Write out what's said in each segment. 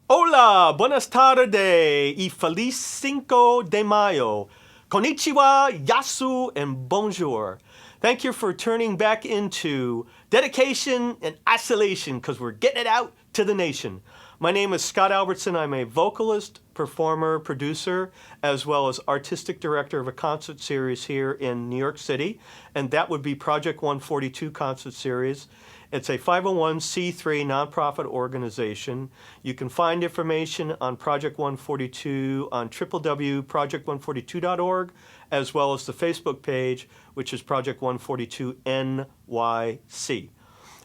Hola, buenas tardes y feliz 5 de Mayo. Konnichiwa, yasu, and bonjour. Thank you for turning back into dedication and isolation because we're getting it out to the nation. My name is Scot Albertson. I'm a vocalist, performer, producer, as well as artistic director of a concert series here in New York City, and that would be Project 142 Concert Series. It's a 501c3 nonprofit organization. You can find information on Project 142 on www.project142.org, as well as the Facebook page, which is Project 142 NYC.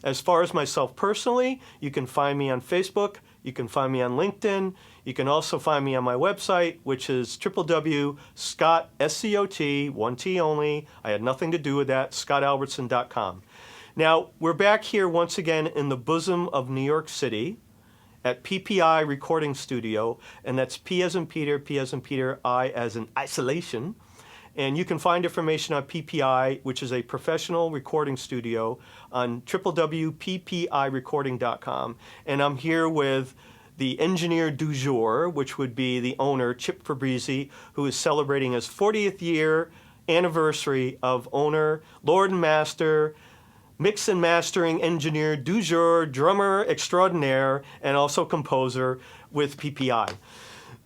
As far as myself personally, you can find me on Facebook, you can find me on LinkedIn, you can also find me on my website, which is www.scot, S-C-O-T, one T only, I had nothing to do with that, scotalbertson.com. Now, we're back here once again in the bosom of New York City at PPI Recording Studio, and that's P as in Peter, I as in isolation. And you can find information on PPI, which is a professional recording studio, on www.ppirecording.com. And I'm here with the engineer du jour, which would be the owner, Chip Fabrizi, who is celebrating his 40th year anniversary of owner, Lord and Master, mix and mastering engineer du jour, drummer extraordinaire, and also composer with PPI.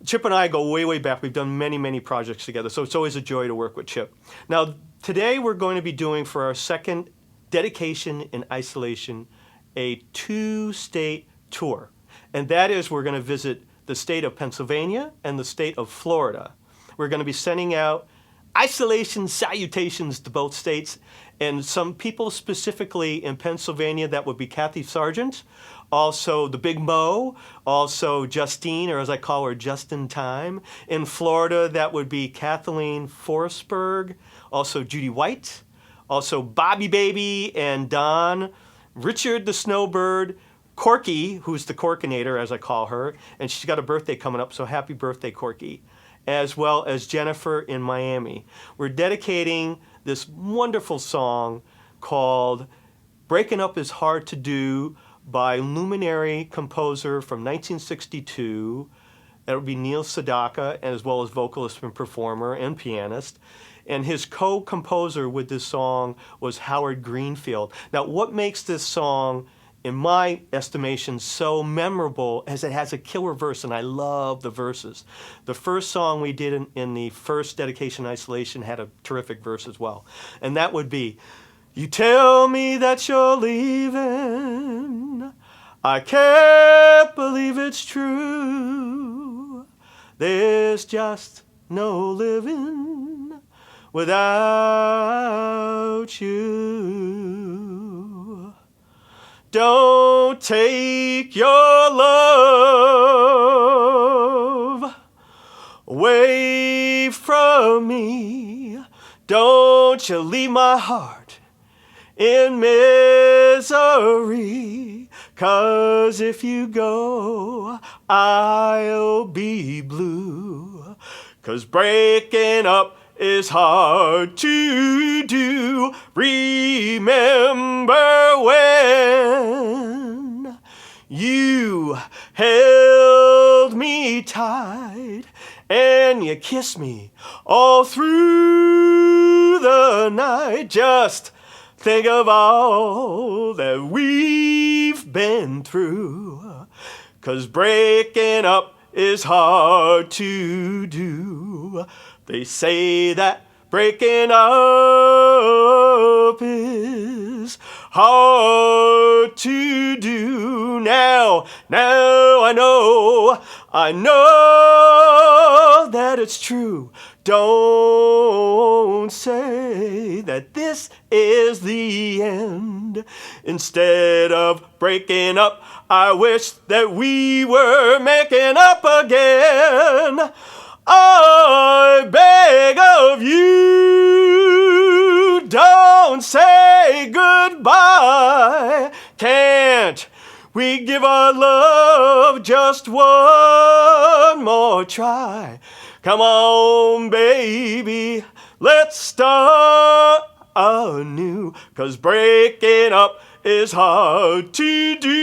Chip and I go way, way back. We've done many, many projects together, so it's always a joy to work with Chip. Now, today we're going to be doing for our second dedication in isolation a 2-state tour. And that is we're going to visit the state of Pennsylvania and the state of Florida. We're going to be sending out isolation salutations to both states, and some people specifically in Pennsylvania, that would be Cathie Sargent, also the Big Mo, also Justine, or as I call her, Just in Time. In Florida, that would be Kathleen Forsberg, also Judy White, also Bobby Baby and Don, Richard the Snowbird, Corky, who's the Corkinator, as I call her, and she's got a birthday coming up, so happy birthday, Corky, as well as Jennifer in Miami. We're dedicating this wonderful song called Breaking Up Is Hard to Do by luminary composer from 1962. That would be Neil Sedaka, as well as vocalist and performer and pianist. And his co-composer with this song was Howard Greenfield. Now, what makes this song, in my estimation, so memorable as it has a killer verse, and I love the verses. The first song we did in the first dedication isolation had a terrific verse as well. And that would be, you tell me that you're leaving, I can't believe it's true. There's just no living without you. Don't take your love away from me. Don't you leave my heart in misery. 'Cause if you go, I'll be blue. 'Cause breaking up is hard to do. Remember when you held me tight and you kissed me all through the night. Just think of all that we've been through. 'Cause breaking up is hard to do. They say that breaking up is hard to do. Now I know that it's true. Don't say that this is the end. Instead of breaking up, I wish that we were making up again. I beg of you, don't say goodbye. Can't we give our love just one more try? Come on, baby, let's start anew. 'Cause breaking up is hard to do.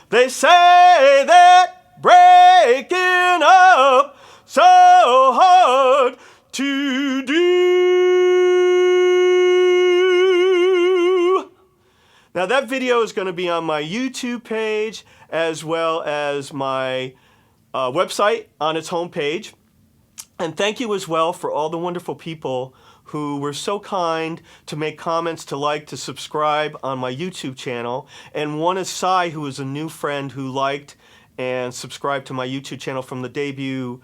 They say that breaking up so hard to do. Now that video is going to be on my YouTube page as well as my website on its homepage. And thank you as well for all the wonderful people who were so kind to make comments, to like, to subscribe on my YouTube channel. And one is Cy, who is a new friend who liked and subscribed to my YouTube channel from the debut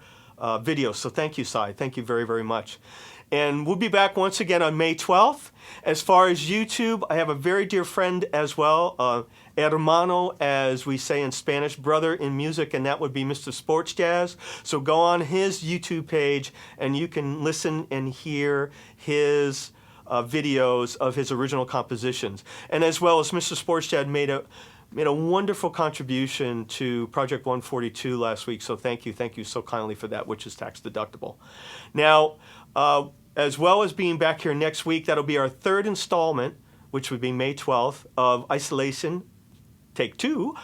video. So thank you, Cy. Thank you very, very much. And we'll be back once again on May 12th. As far as YouTube, I have a very dear friend as well, hermano, as we say in Spanish, brother in music, and that would be Mr. Sports Jazz. So go on his YouTube page and you can listen and hear his videos of his original compositions. And as well as Mr. Sports Jazz made a wonderful contribution to Project 142 last week, so thank you so kindly for that, which is tax deductible. Now, as well as being back here next week, that'll be our third installment, which would be May 12th, of Isolation, Take 2,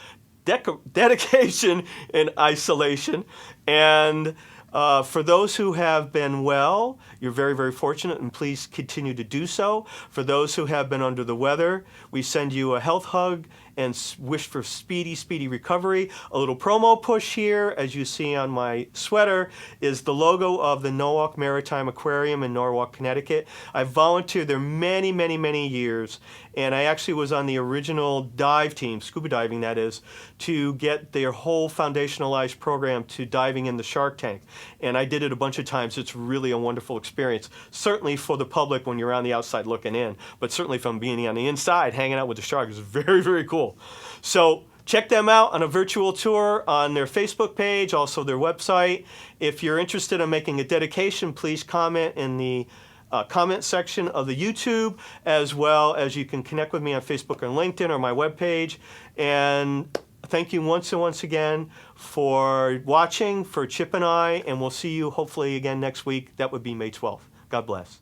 Dedication in Isolation. And for those who have been well, you're very, very fortunate, and please continue to do so. For those who have been under the weather, we send you a health hug and wish for speedy recovery. A little promo push here, as you see on my sweater, is the logo of the Norwalk Maritime Aquarium in Norwalk, Connecticut. I volunteered there many years, and I actually was on the original dive team, scuba diving that is, to get their whole foundationalized program to diving in the shark tank. And I did it a bunch of times. It's really a wonderful experience, certainly for the public when you're on the outside looking in, but certainly from being on the inside, hanging out with the shark is very cool. So check them out on a virtual tour on their Facebook page, also their website. If you're interested in making a dedication, please comment in the comment section of the YouTube, as well as you can connect with me on Facebook or LinkedIn or my webpage. And thank you once again for watching, for Chip and I, and we'll see you hopefully again next week. That would be May 12th. God bless.